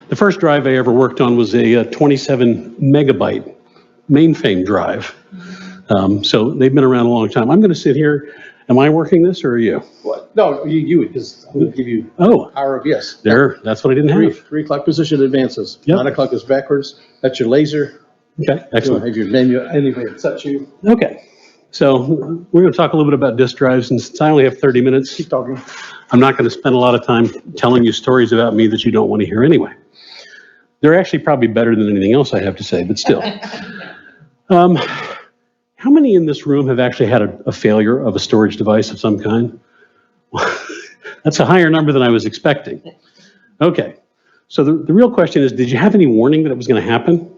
The first drive I ever worked on was a 27 megabyte mainframe drive. So they've been around a long time. I'm going to sit here. Am I working this or are you? What? No, you would, because I'm going to give you power of yes. There, that's what I didn't have. 3 o'clock position advances. Yep. 9 o'clock is backwards. That's your laser. Okay, excellent. You have your menu anyway, it sets you. Okay, so we're going to talk a little bit about disk drives, and since I only have 30 minutes, Keep talking. I'm not going to spend a lot of time telling you stories about me that you don't want to hear anyway. They're actually probably better than anything else I have to say, but still. How many in this room have actually had a failure of a storage device of some kind? That's a higher number than I was expecting. Okay, so the real question is, did you have any warning that it was going to happen?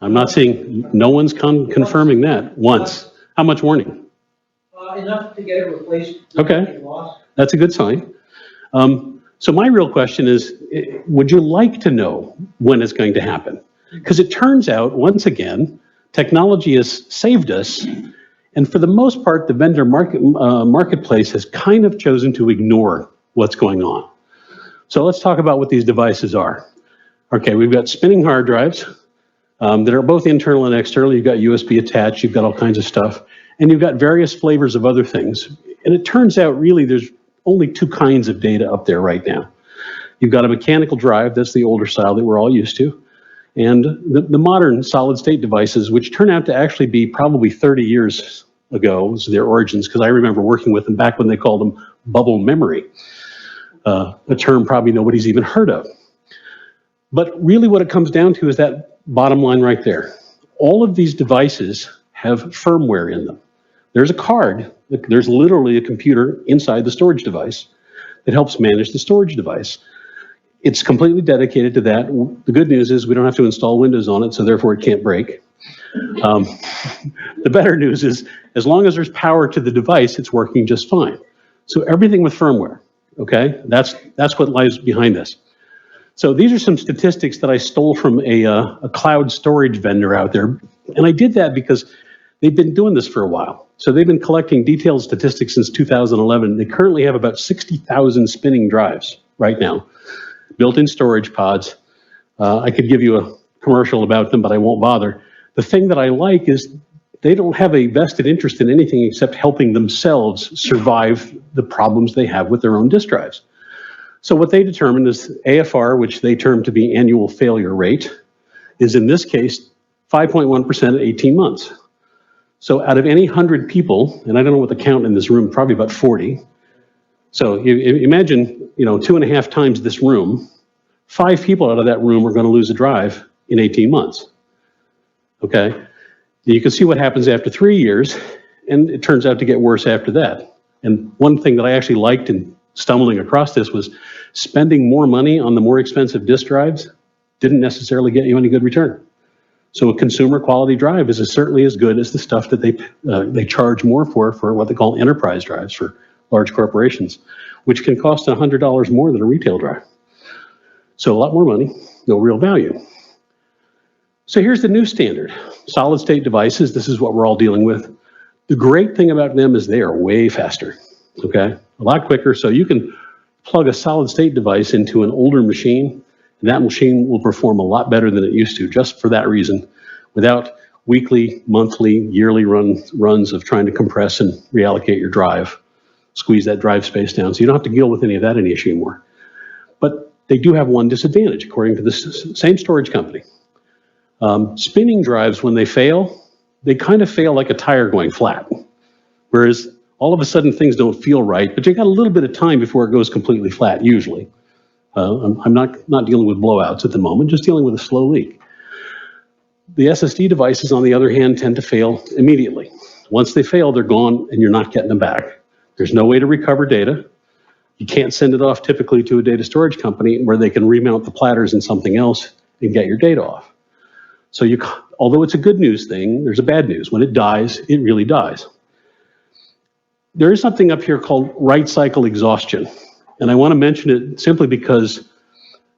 I'm not seeing, no one's confirming that once. How much warning? Enough to get it replaced. Okay, that's a good sign. So my real question is, would you like to know when it's going to happen? Because it turns out, once again, technology has saved us, and for the most part, the vendor marketplace has kind of chosen to ignore what's going on. So let's talk about what these devices are. Okay, we've got spinning hard drives that are both internal and external. You've got USB attached, you've got all kinds of stuff, and you've got various flavors of other things. And it turns out, really, there's only 2 kinds of data up there right now. You've got a mechanical drive, that's the older style that we're all used to, and the modern solid-state devices, which turn out to actually be probably 30 years ago, was their origins, because I remember working with them back when they called them bubble memory, a term probably nobody's even heard of. But really what it comes down to is that bottom line right there. All of these devices have firmware in them. There's a card, there's literally a computer inside the storage device that helps manage the storage device. It's completely dedicated to that. The good news is we don't have to install Windows on it, so therefore it can't break. The better news is, as long as there's power to the device, it's working just fine. So everything with firmware, okay? That's what lies behind this. So these are some statistics that I stole from a cloud storage vendor out there. And I did that because they've been doing this for a while. So they've been collecting detailed statistics since 2011. They currently have about 60,000 spinning drives right now, built-in storage pods. I could give you a commercial about them, but I won't bother. The thing that I like is they don't have a vested interest in anything except helping themselves survive the problems they have with their own disk drives. So what they determined is AFR, which they term to be annual failure rate, is in this case 5.1% at 18 months. So out of any 100 people, and I don't know what the count in this room, probably about 40. So imagine, 2.5 times this room, 5 people out of that room are going to lose a drive in 18 months. Okay? You can see what happens after 3 years, and it turns out to get worse after that. And one thing that I actually liked in stumbling across this was spending more money on the more expensive disk drives didn't necessarily get you any good return. So a consumer quality drive is certainly as good as the stuff that they charge more for what they call enterprise drives for large corporations, which can cost $100 more than a retail drive. So a lot more money, no real value. So here's the new standard. Solid state devices, this is what we're all dealing with. The great thing about them is they are way faster, okay? A lot quicker, so you can plug a solid state device into an older machine, and that machine will perform a lot better than it used to, just for that reason, without weekly, monthly, yearly runs of trying to compress and reallocate your drive, squeeze that drive space down. So you don't have to deal with any of that issue anymore. But they do have one disadvantage, according to this same storage company. Spinning drives, when they fail, they kind of fail like a tire going flat. Whereas all of a sudden things don't feel right, but you got a little bit of time before it goes completely flat, usually. I'm not dealing with blowouts at the moment, just dealing with a slow leak. The SSD devices, on the other hand, tend to fail immediately. Once they fail, they're gone and you're not getting them back. There's no way to recover data. You can't send it off typically to a data storage company where they can remount the platters in something else and get your data off. So although it's a good news thing, there's a bad news. When it dies, it really dies. There is something up here called write cycle exhaustion. And I want to mention it simply because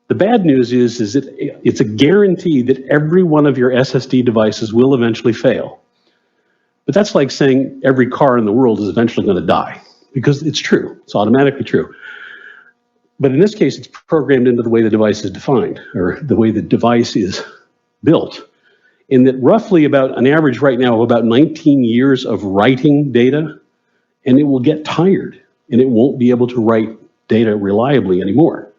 the bad news is that it's a guarantee that every one of your SSD devices will eventually fail. But that's like saying every car in the world is eventually going to die, because it's true. It's automatically true. But in this case, it's programmed into the way the device is defined, or the way the device is built. In that roughly about an average right now of about 19 years of writing data, and it will get tired, and it won't be able to write data reliably anymore.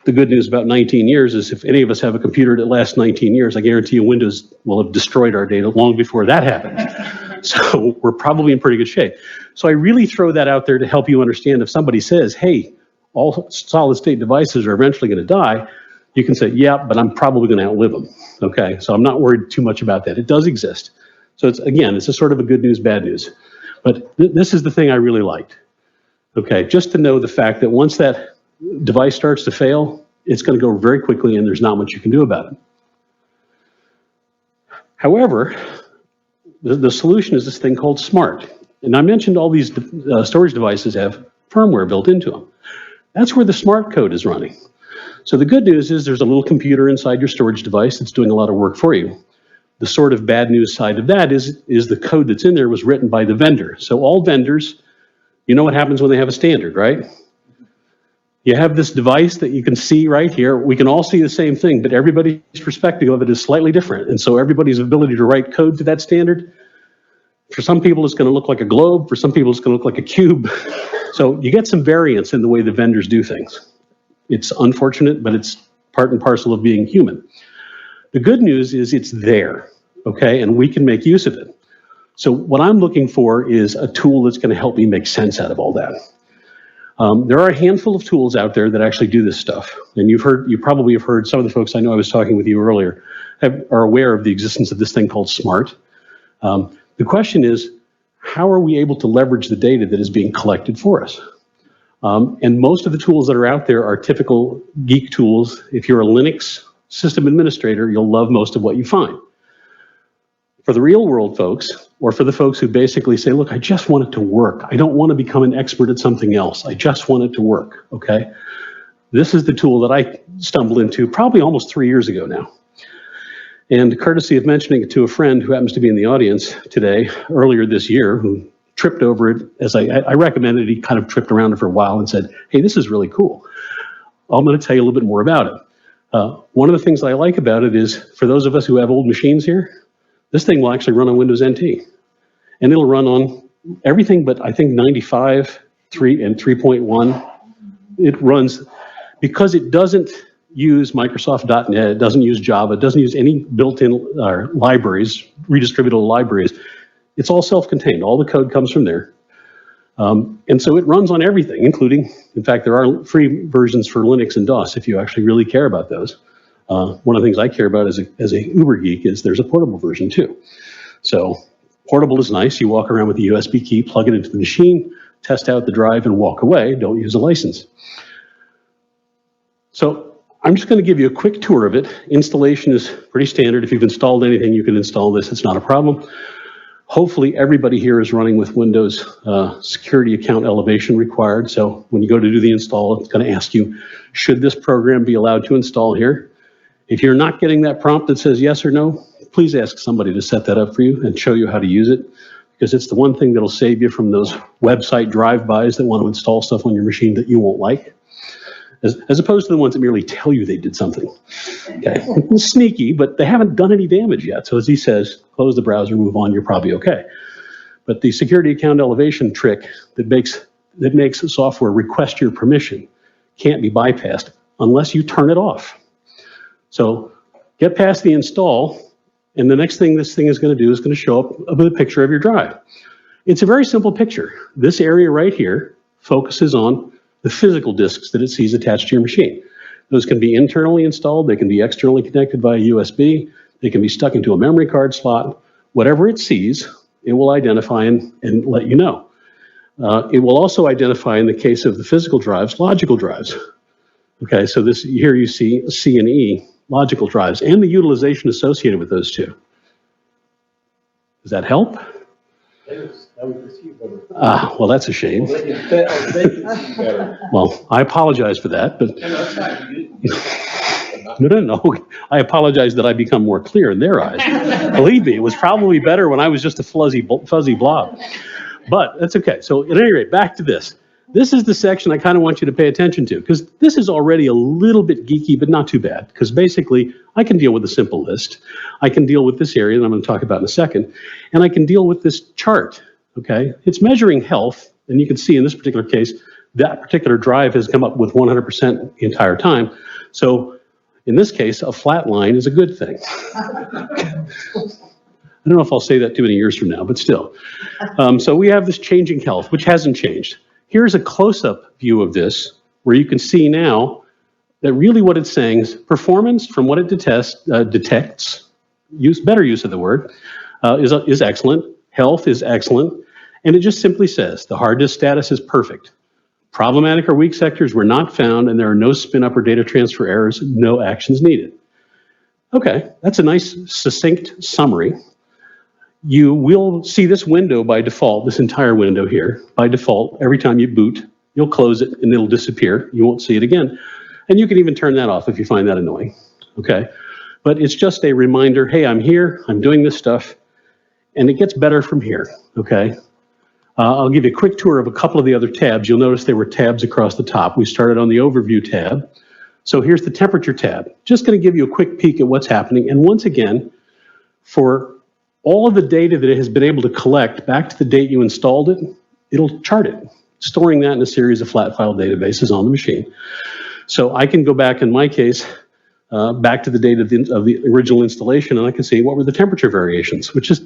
The good news about 19 years is if any of us have a computer that lasts 19 years, I guarantee you Windows will have destroyed our data long before that happened. So we're probably in pretty good shape. So I really throw that out there to help you understand if somebody says, hey, all solid state devices are eventually going to die, you can say, yeah, but I'm probably going to outlive them. Okay, so I'm not worried too much about that. It does exist. So it's, again, it's a sort of a good news, bad news. But this is the thing I really liked. Okay, just to know the fact that once that device starts to fail, it's going to go very quickly and there's not much you can do about it. However, the solution is this thing called SMART. And I mentioned all these storage devices have firmware built into them. That's where the SMART code is running. So the good news is there's a little computer inside your storage device that's doing a lot of work for you. The sort of bad news side of that is the code that's in there was written by the vendor. So all vendors, you know what happens when they have a standard, right? You have this device that you can see right here. We can all see the same thing, but everybody's perspective of it is slightly different. And so everybody's ability to write code to that standard, for some people it's going to look like a globe, for some people it's going to look like a cube. So you get some variance in the way the vendors do things. It's unfortunate, but it's part and parcel of being human. The good news is it's there, okay, and we can make use of it. So what I'm looking for is a tool that's going to help me make sense out of all that. There are a handful of tools out there that actually do this stuff, and you probably have heard, some of the folks I know I was talking with you earlier are aware of the existence of this thing called SMART. The question is, how are we able to leverage the data that is being collected for us? And most of the tools that are out there are typical geek tools. If you're a Linux system administrator, you'll love most of what you find. For the real world folks, or for the folks who basically say, look, I just want it to work. I don't want to become an expert at something else. I just want it to work, okay? This is the tool that I stumbled into probably almost 3 years ago now. And courtesy of mentioning it to a friend who happens to be in the audience today, earlier this year, who tripped over it, as I recommended, he kind of tripped around it for a while and said, hey, this is really cool. I'm going to tell you a little bit more about it. One of the things I like about it is, for those of us who have old machines here, this thing will actually run on Windows NT. And it'll run on everything but I think 95, 3, and 3.1. It runs, because it doesn't use Microsoft.NET, it doesn't use Java, it doesn't use any built-in libraries, redistributable libraries. It's all self-contained. All the code comes from there. And so it runs on everything, including, in fact, there are free versions for Linux and DOS if you actually really care about those. One of the things I care about as a Uber geek is there's a portable version too. So portable is nice. You walk around with the USB key, plug it into the machine, test out the drive, and walk away. Don't use a license. So I'm just going to give you a quick tour of it. Installation is pretty standard. If you've installed anything, you can install this. It's not a problem. Hopefully everybody here is running with Windows security account elevation required. So when you go to do the install, it's going to ask you, should this program be allowed to install here? If you're not getting that prompt that says yes or no, please ask somebody to set that up for you and show you how to use it, because it's the one thing that'll save you from those website drive-bys that want to install stuff on your machine that you won't like, as opposed to the ones that merely tell you they did something. Okay, it's sneaky, but they haven't done any damage yet. So as he says, close the browser, move on, you're probably okay. But the security account elevation trick that makes software request your permission can't be bypassed unless you turn it off. So get past the install, and the next thing this thing is going to do is going to show up with a picture of your drive. It's a very simple picture. This area right here focuses on the physical disks that it sees attached to your machine. Those can be internally installed, they can be externally connected via USB, they can be stuck into a memory card slot. Whatever it sees, it will identify and let you know. It will also identify, in the case of the physical drives, logical drives. Okay, so this here you see C and E, logical drives, and the utilization associated with those two. Does that help? Well, that's a shame. Well, I apologize for that, but no. I apologize that I become more clear in their eyes. Believe me, it was probably better when I was just a fuzzy blob. But that's okay. So at any rate, back to this. This is the section I kind of want you to pay attention to, because this is already a little bit geeky, but not too bad, because basically I can deal with a simple list. I can deal with this area that I'm going to talk about in a second, and I can deal with this chart, okay? It's measuring health, and you can see in this particular case, that particular drive has come up with 100% the entire time. So in this case, a flat line is a good thing. I don't know if I'll say that too many years from now, but still. So we have this changing health, which hasn't changed. Here's a close-up view of this, where you can see now that really what it's saying is performance from what it detects, better use of the word, is excellent, health is excellent, and it just simply says the hard disk status is perfect. Problematic or weak sectors were not found, and there are no spin-up or data transfer errors, no actions needed. Okay, that's a nice, succinct summary. You will see this window by default, this entire window here, by default, every time you boot, you'll close it and it'll disappear. You won't see it again. And you can even turn that off if you find that annoying, okay? But it's just a reminder, hey, I'm here, I'm doing this stuff, and it gets better from here, okay? I'll give you a quick tour of a couple of the other tabs. You'll notice there were tabs across the top. We started on the overview tab. So here's the temperature tab. Just gonna give you a quick peek at what's happening. And once again, for all of the data that it has been able to collect back to the date you installed it, it'll chart it, storing that in a series of flat file databases on the machine. So I can go back, in my case, back to the date of the original installation, and I can see what were the temperature variations, which is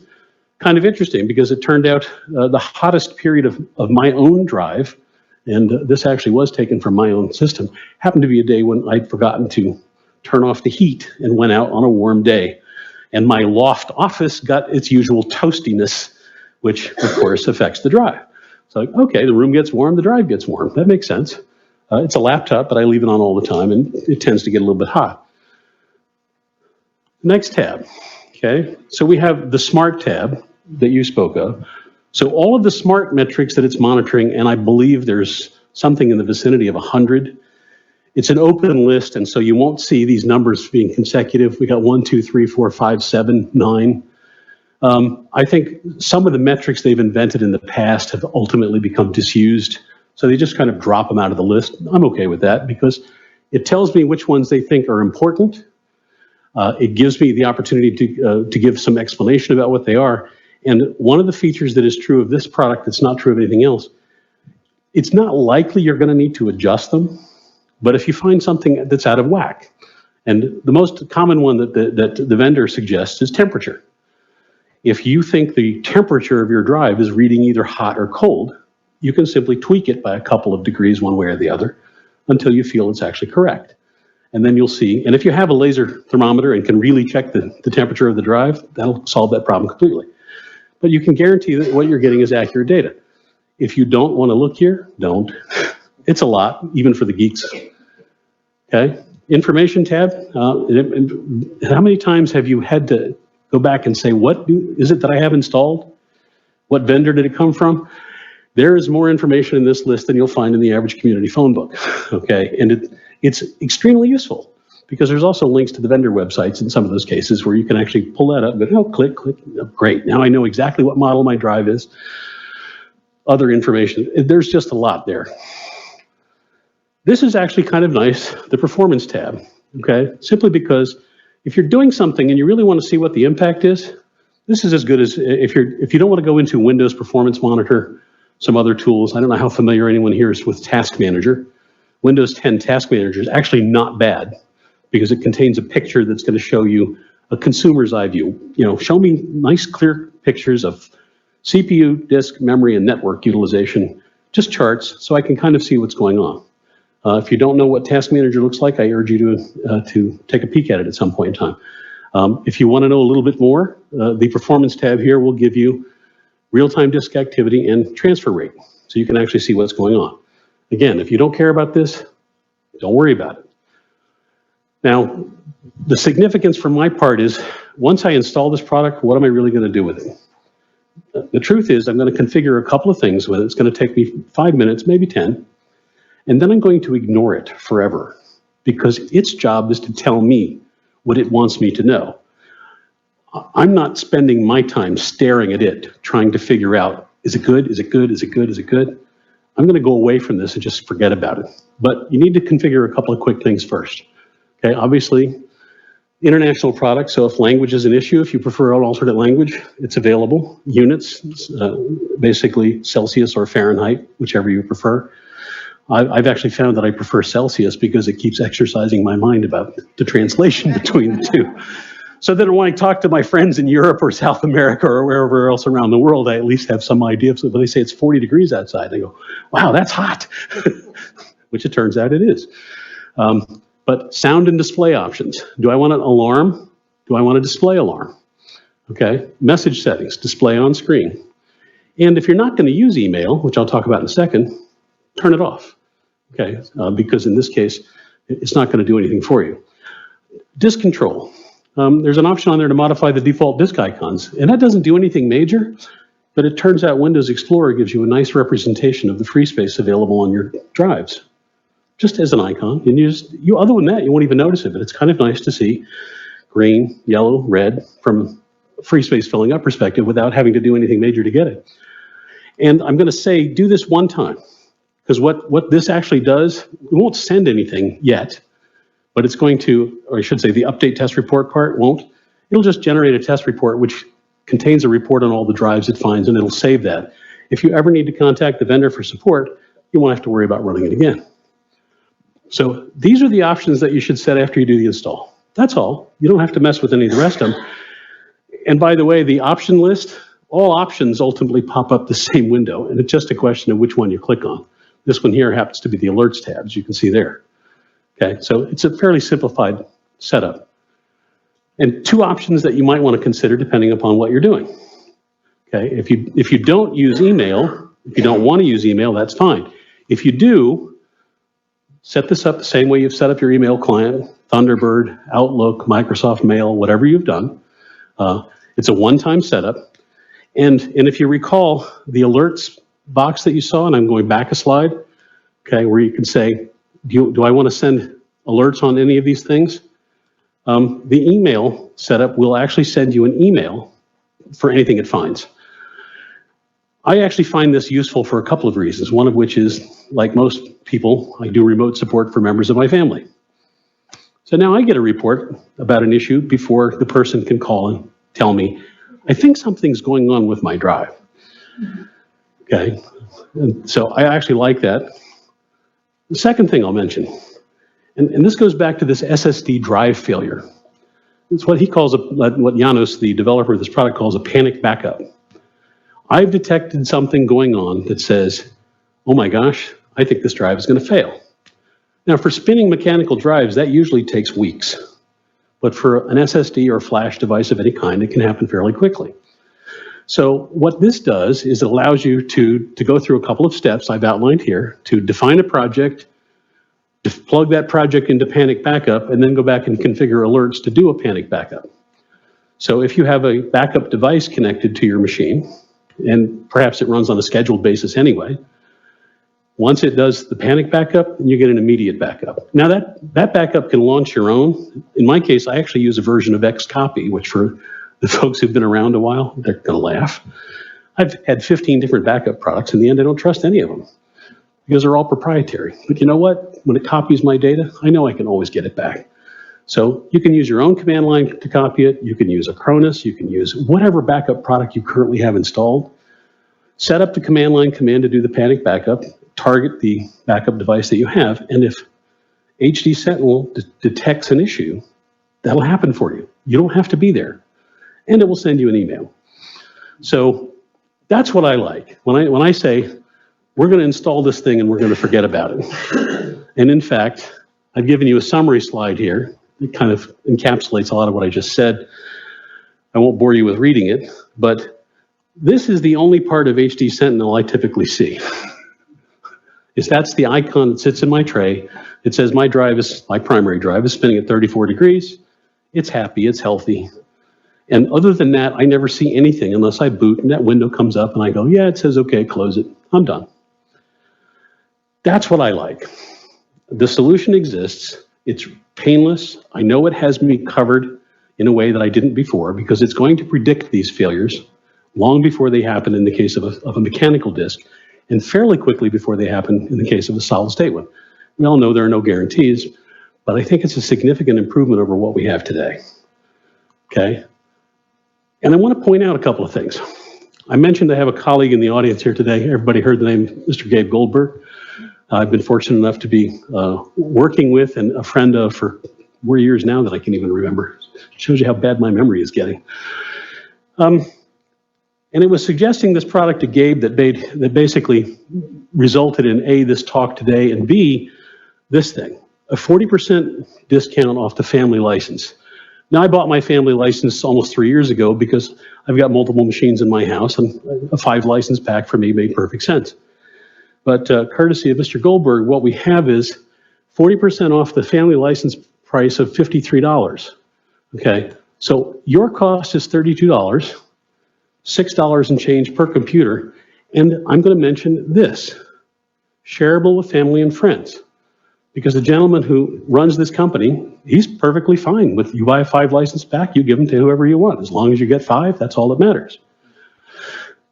kind of interesting because it turned out the hottest period of my own drive, and this actually was taken from my own system, happened to be a day when I'd forgotten to turn off the heat and went out on a warm day. And my loft office got its usual toastiness, which of course affects the drive. It's like, okay, the room gets warm, the drive gets warm. That makes sense. It's a laptop, but I leave it on all the time, and it tends to get a little bit hot. Next tab, okay? So we have the smart tab that you spoke of. So all of the smart metrics that it's monitoring, and I believe there's something in the vicinity of 100. It's an open list, and so you won't see these numbers being consecutive. We got 1, 2, 3, 4, 5, 7, 9. I think some of the metrics they've invented in the past have ultimately become disused, so they just kind of drop them out of the list. I'm okay with that because it tells me which ones they think are important. It gives me the opportunity to give some explanation about what they are. And one of the features that is true of this product that's not true of anything else, it's not likely you're going to need to adjust them. But if you find something that's out of whack, and the most common one that the vendor suggests is temperature. If you think the temperature of your drive is reading either hot or cold, you can simply tweak it by a couple of degrees one way or the other until you feel it's actually correct. And then you'll see, and if you have a laser thermometer and can really check the temperature of the drive, that'll solve that problem completely. But you can guarantee that what you're getting is accurate data. If you don't want to look here, don't. It's a lot, even for the geeks. Okay, information tab. How many times have you had to go back and say, what is it that I have installed? What vendor did it come from? There is more information in this list than you'll find in the average community phone book. Okay, and it's extremely useful because there's also links to the vendor websites in some of those cases where you can actually pull that up and go, oh, click, oh, great. Now I know exactly what model my drive is. Other information, there's just a lot there. This is actually kind of nice, the performance tab, okay? Simply because if you're doing something and you really want to see what the impact is, this is as good as if you don't want to go into Windows Performance Monitor, some other tools. I don't know how familiar anyone here is with Task Manager. Windows 10 Task Manager is actually not bad because it contains a picture that's going to show you a consumer's eye view. You know, show me nice, clear pictures of CPU, disk, memory, and network utilization, just charts, so I can kind of see what's going on. If you don't know what Task Manager looks like, I urge you to take a peek at it at some point in time. If you want to know a little bit more, the Performance tab here will give you real-time disk activity and transfer rate, so you can actually see what's going on. Again, if you don't care about this, don't worry about it. Now, the significance from my part is, once I install this product, what am I really going to do with it? The truth is, I'm going to configure a couple of things with it. It's going to take me 5 minutes, maybe 10. And then I'm going to ignore it forever because its job is to tell me what it wants me to know. I'm not spending my time staring at it, trying to figure out, is it good, is it good, is it good, is it good? I'm going to go away from this and just forget about it. But you need to configure a couple of quick things first. Okay, obviously, international products, so if language is an issue, if you prefer an alternate language, it's available. Units, basically Celsius or Fahrenheit, whichever you prefer. I've actually found that I prefer Celsius because it keeps exercising my mind about the translation between the two. So that when I talk to my friends in Europe or South America or wherever else around the world, I at least have some idea. So when they say it's 40 degrees outside, they go, wow, that's hot, which it turns out it is. But sound and display options. Do I want an alarm? Do I want a display alarm? Okay, message settings, display on screen. And if you're not going to use email, which I'll talk about in a second, turn it off. Okay, because in this case, it's not going to do anything for you. Disk control. There's an option on there to modify the default disk icons, and that doesn't do anything major, but it turns out Windows Explorer gives you a nice representation of the free space available on your drives, just as an icon. And other than that, you won't even notice it, but it's kind of nice to see green, yellow, red from a free space filling up perspective without having to do anything major to get it. And I'm going to say, do this one time, because what this actually does, it won't send anything yet, but it's going to, or I should say the update test report part won't. It'll just generate a test report which contains a report on all the drives it finds, and it'll save that. If you ever need to contact the vendor for support, you won't have to worry about running it again. So these are the options that you should set after you do the install. That's all. You don't have to mess with any of the rest of them. And by the way, the option list, all options ultimately pop up the same window, and it's just a question of which one you click on. This one here happens to be the alerts tab, as you can see there. Okay, so it's a fairly simplified setup. And two options that you might want to consider depending upon what you're doing. Okay, if you don't use email, if you don't want to use email, that's fine. If you do, set this up the same way you've set up your email client, Thunderbird, Outlook, Microsoft Mail, whatever you've done. It's a one-time setup. And if you recall the alerts box that you saw, and I'm going back a slide, okay, where you can say, do I want to send alerts on any of these things? The email setup will actually send you an email for anything it finds. I actually find this useful for a couple of reasons, one of which is, like most people, I do remote support for members of my family. So now I get a report about an issue before the person can call and tell me, I think something's going on with my drive. Okay, and so I actually like that. The second thing I'll mention, and this goes back to this SSD drive failure. It's what he calls, what Janos, the developer of this product, calls a panic backup. I've detected something going on that says, oh my gosh, I think this drive is going to fail. Now for spinning mechanical drives, that usually takes weeks. But for an SSD or flash device of any kind, it can happen fairly quickly. So what this does is it allows you to go through a couple of steps I've outlined here to define a project, to plug that project into panic backup, and then go back and configure alerts to do a panic backup. So if you have a backup device connected to your machine, and perhaps it runs on a scheduled basis anyway, once it does the panic backup, you get an immediate backup. Now that backup can launch your own. In my case, I actually use a version of Xcopy, which for the folks who've been around a while, they're going to laugh. I've had 15 different backup products. In the end, I don't trust any of them because they're all proprietary. But you know what? When it copies my data, I know I can always get it back. So you can use your own command line to copy it. You can use Acronis. You can use whatever backup product you currently have installed. Set up the command line command to do the panic backup. Target the backup device that you have. And if HD Sentinel detects an issue, that'll happen for you. You don't have to be there. And it will send you an email. So that's what I like. When I say, we're going to install this thing and we're going to forget about it. And in fact, I've given you a summary slide here. It kind of encapsulates a lot of what I just said. I won't bore you with reading it, but this is the only part of HD Sentinel I typically see. That's the icon that sits in my tray. It says my primary drive is spinning at 34 degrees. It's happy, it's healthy. And other than that, I never see anything unless I boot and that window comes up and I go, yeah, it says, okay, close it. I'm done. That's what I like. The solution exists. It's painless. I know it has me covered in a way that I didn't before because it's going to predict these failures long before they happen in the case of a mechanical disk. and fairly quickly before they happen in the case of a solid state one. We all know there are no guarantees, but I think it's a significant improvement over what we have today. Okay? And I want to point out a couple of things. I mentioned I have a colleague in the audience here today. Everybody heard the name Mr. Gabe Goldberg. I've been fortunate enough to be working with and a friend of for more years now that I can't even remember. Shows you how bad my memory is getting. And it was suggesting this product to Gabe that basically resulted in A, this talk today, and B, this thing, a 40% discount off the family license. Now, I bought my family license almost 3 years ago because I've got multiple machines in my house, and a 5 license pack for me made perfect sense. But courtesy of Mr. Goldberg, what we have is 40% off the family license price of $53. Okay, so your cost is $32, $6 and change per computer, and I'm going to mention this, shareable with family and friends. Because the gentleman who runs this company, he's perfectly fine with you buy a 5 license pack, you give them to whoever you want. As long as you get 5, that's all that matters.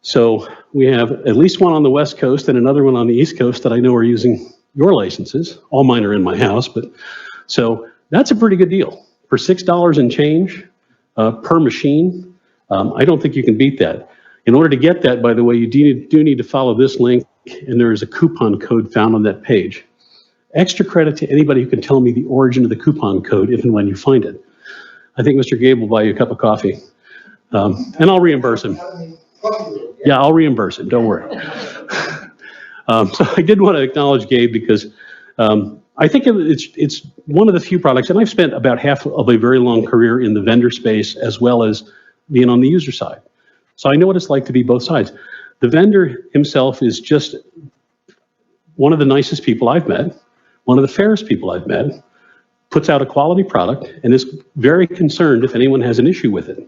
So we have at least one on the West Coast and another one on the East Coast that I know are using your licenses. All mine are in my house, but so that's a pretty good deal. For $6 and change per machine, I don't think you can beat that. In order to get that, by the way, you do need to follow this link, and there is a coupon code found on that page. Extra credit to anybody who can tell me the origin of the coupon code if and when you find it. I think Mr. Gabe will buy you a cup of coffee, and I'll reimburse him. Yeah, I'll reimburse him, don't worry. So I did want to acknowledge Gabe because I think it's one of the few products, and I've spent about half of a very long career in the vendor space as well as being on the user side. So I know what it's like to be both sides. The vendor himself is just one of the nicest people I've met, one of the fairest people I've met, puts out a quality product, and is very concerned if anyone has an issue with it.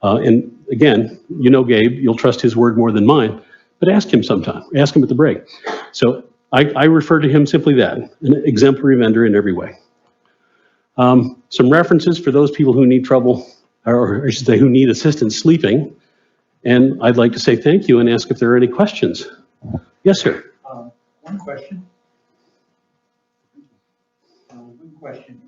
And again, you know Gabe, you'll trust his word more than mine, but ask him sometime, ask him at the break. So I refer to him simply that, an exemplary vendor in every way. Some references for those people who need trouble, or I should say who need assistance sleeping. And I'd like to say thank you and ask if there are any questions. Yes, sir. One question. One question.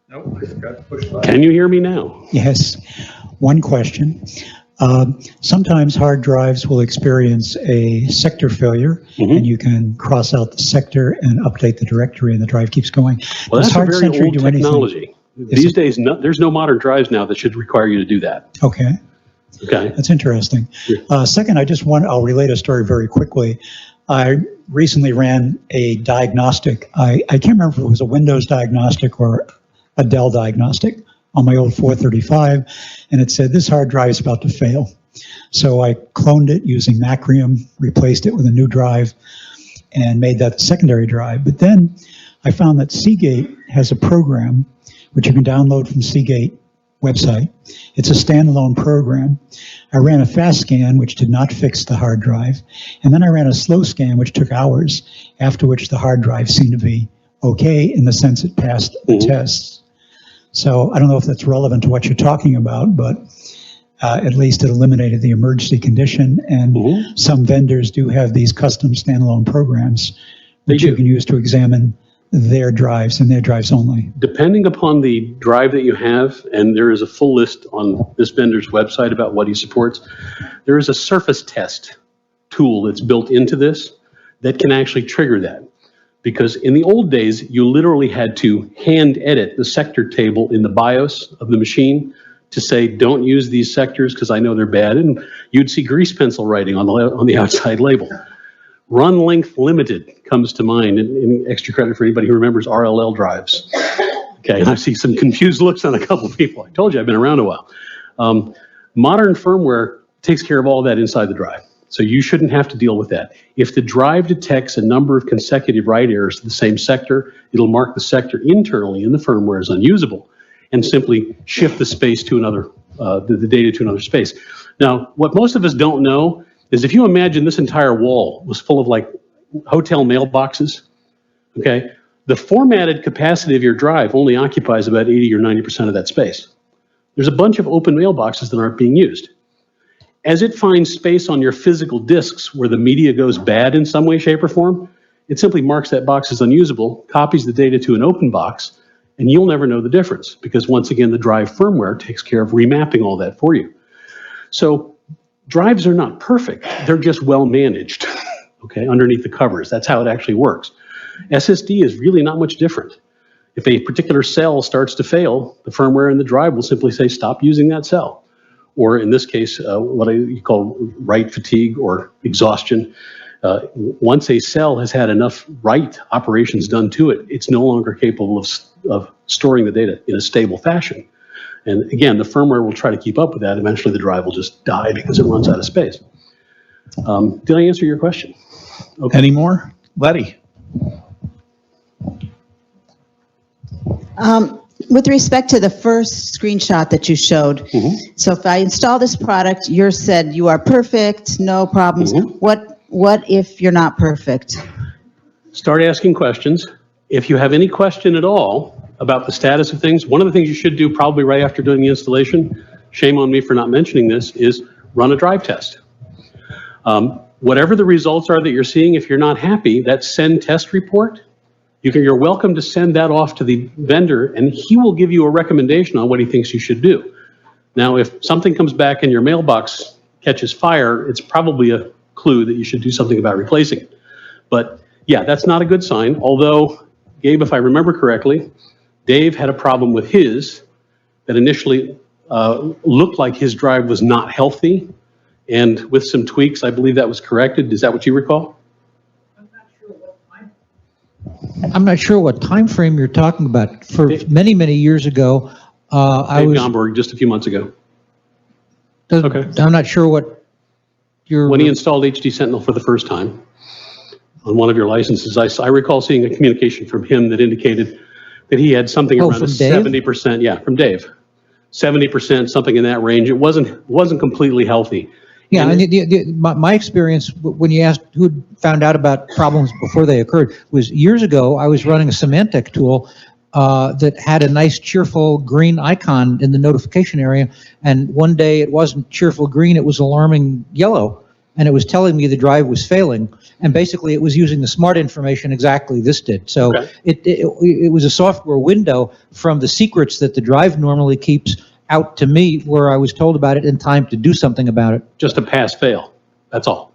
Nope, I forgot to push button. Can you hear me now? Yes. One question. Sometimes hard drives will experience a sector failure, and you can cross out the sector and update the directory, and the drive keeps going. Well, Does that's a Hard very Century old do anything? technology. These days, there's no modern drives now that should require you to do that. Okay. Okay. That's interesting. Second, I'll relate a story very quickly. I recently ran a diagnostic. I can't remember if it was a Windows diagnostic or a Dell diagnostic on my old 435, and it said this hard drive is about to fail. So I cloned it using Macrium, replaced it with a new drive, and made that the secondary drive. But then I found that Seagate has a program which you can download from Seagate website. It's a standalone program. I ran a fast scan, which did not fix the hard drive, and then I ran a slow scan, which took hours, after which the hard drive seemed to be okay in the sense it passed the tests. So I don't know if that's relevant to what you're talking about, but at least it eliminated the emergency condition, and some vendors do have these custom standalone programs that you can use to examine their drives and their drives only. Depending upon the drive that you have, and there is a full list on this vendor's website about what he supports, there is a surface test tool that's built into this that can actually trigger that. Because in the old days, you literally had to hand edit the sector table in the BIOS of the machine to say, don't use these sectors because I know they're bad, and you'd see grease pencil writing on the outside label. Run length limited comes to mind, and extra credit for anybody who remembers RLL drives. Okay, and I see some confused looks on a couple of people. I told you I've been around a while. Modern firmware takes care of all that inside the drive, so you shouldn't have to deal with that. If the drive detects a number of consecutive write errors to the same sector, it'll mark the sector internally in the firmware as unusable and simply shift the space to another, the data to another space. Now, what most of us don't know is if you imagine this entire wall was full of like hotel mailboxes, okay, the formatted capacity of your drive only occupies about 80 or 90% of that space. There's a bunch of open mailboxes that aren't being used. as it finds space on your physical disks where the media goes bad in some way, shape, or form, it simply marks that box as unusable, copies the data to an open box, and you'll never know the difference because once again, the drive firmware takes care of remapping all that for you. So drives are not perfect. They're just well managed, okay, underneath the covers. That's how it actually works. SSD is really not much different. If a particular cell starts to fail, the firmware in the drive will simply say, stop using that cell. Or in this case, what you call write fatigue or exhaustion. Once a cell has had enough write operations done to it, it's no longer capable of storing the data in a stable fashion. And again, the firmware will try to keep up with that. Eventually, the drive will just die because it runs out of space. Did I answer your question? Okay. Any more? Letty? With respect to the first screenshot that you showed, so if I install this product, you said you are perfect, no problems. What if you're not perfect? Start asking questions. If you have any question at all about the status of things, one of the things you should do probably right after doing the installation, shame on me for not mentioning this, is run a drive test. Whatever the results are that you're seeing, if you're not happy, that send test report, you're welcome to send that off to the vendor and he will give you a recommendation on what he thinks you should do. Now, if something comes back and your mailbox catches fire, it's probably a clue that you should do something about replacing it. But yeah, that's not a good sign. Although, Gabe, if I remember correctly, Dave had a problem with his that initially looked like his drive was not healthy. And with some tweaks, I believe that was corrected. Is that what you recall? I'm not sure what time frame you're talking about. For many, many years ago, I was... Dave Gomberg, just a few months ago. Okay. I'm not sure what you're... When he installed HD Sentinel for the first time on one of your licenses, I recall seeing a communication from him that indicated that he had something around a 70%, yeah, from Dave. 70%, something in that range. It wasn't completely healthy. Yeah, and my experience when you asked who found out about problems before they occurred was years ago. I was running a Symantec tool that had a nice cheerful green icon in the notification area, and one day it wasn't cheerful green, it was alarming yellow, and it was telling me the drive was failing, and basically it was using the smart information exactly this did. So okay. It was a software window from the secrets that the drive normally keeps out to me where I was told about it in time to do something about it. Just a pass-fail, that's all.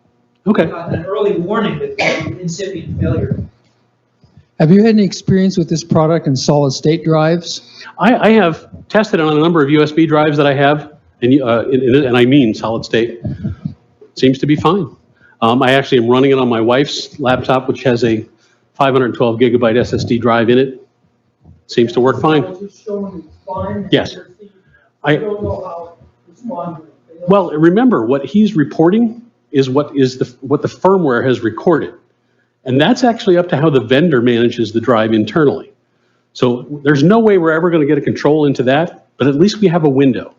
Okay. An early warning that incipient failure. Have you had any experience with this product in solid-state drives? I have tested it on a number of USB drives that I have, and I mean solid-state. Seems to be fine. I actually am running it on my wife's laptop, which has a 512 gigabyte SSD drive in it. Seems to work fine. Yes. I don't know how it's responding. Well, remember, what he's reporting is what the firmware has recorded. And that's actually up to how the vendor manages the drive internally. So there's no way we're ever going to get a control into that, but at least we have a window.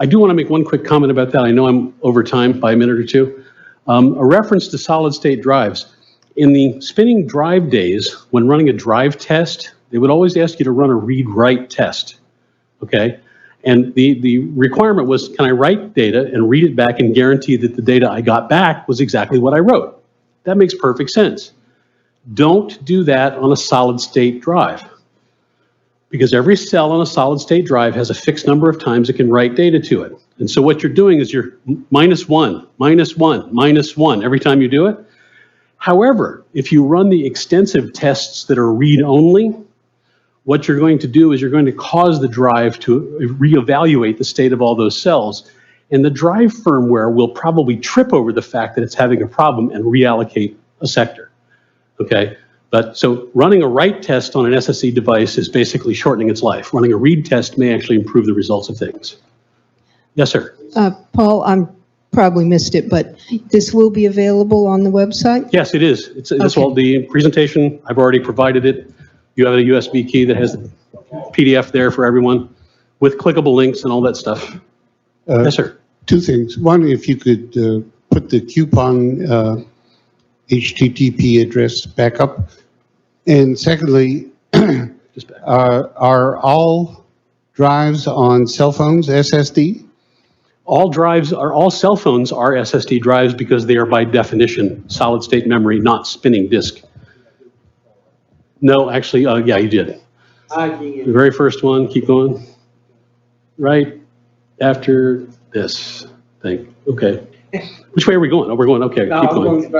I do want to make one quick comment about that. I know I'm over time by a minute or two. A reference to solid-state drives. In the spinning drive days, when running a drive test, they would always ask you to run a read-write test, okay? And the requirement was, can I write data and read it back and guarantee that the data I got back was exactly what I wrote? That makes perfect sense. Don't do that on a solid-state drive, because every cell on a solid-state drive has a fixed number of times it can write data to it. And so what you're doing is you're -1, -1, -1 every time you do it. However, if you run the extensive tests that are read-only, what you're going to do is you're going to cause the drive to reevaluate the state of all those cells, and the drive firmware will probably trip over the fact that it's having a problem and reallocate a sector, okay? But so running a write test on an SSE device is basically shortening its life. Running a read test may actually improve the results of things. Yes, sir. Paul, I'm probably missed it, but this will be available on the website? Yes, it is. It's the presentation, I've already provided it. You have a USB key that has a PDF there for everyone with clickable links and all that stuff. Yes, sir. Two things. One, if you could put the coupon HTTP address back up. And secondly, are all drives on cell phones SSD? all cell phones are SSD drives because they are by definition solid state memory, not spinning disk. No, actually, yeah, you did. The very first one, keep going. Right after this thing. Okay. Which way are we going? Oh, we're going, okay, keep going.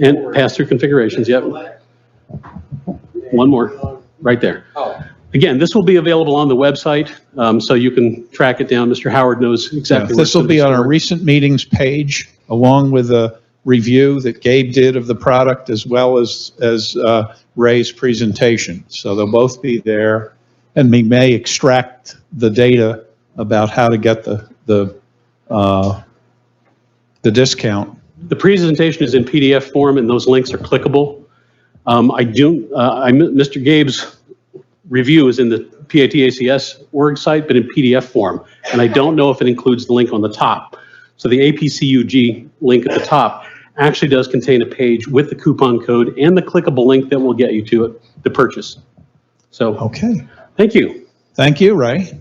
And pass through configurations, yep. One more, right there. Again, this will be available on the website, so you can track it down. Mr. Howard knows exactly. This will be on our recent meetings page, along with a review that Gabe did of the product, as well as Ray's presentation. So they'll both be there, and we may extract the data about how to get the discount. The presentation is in PDF form, and those links are clickable. Mr. Gabe's review is in the PATACS org site, but in PDF form, and I don't know if it includes the link on the top. So the APCUG link at the top actually does contain a page with the coupon code and the clickable link that will get you to it, the purchase. So, Okay. thank you. Thank you, Ray.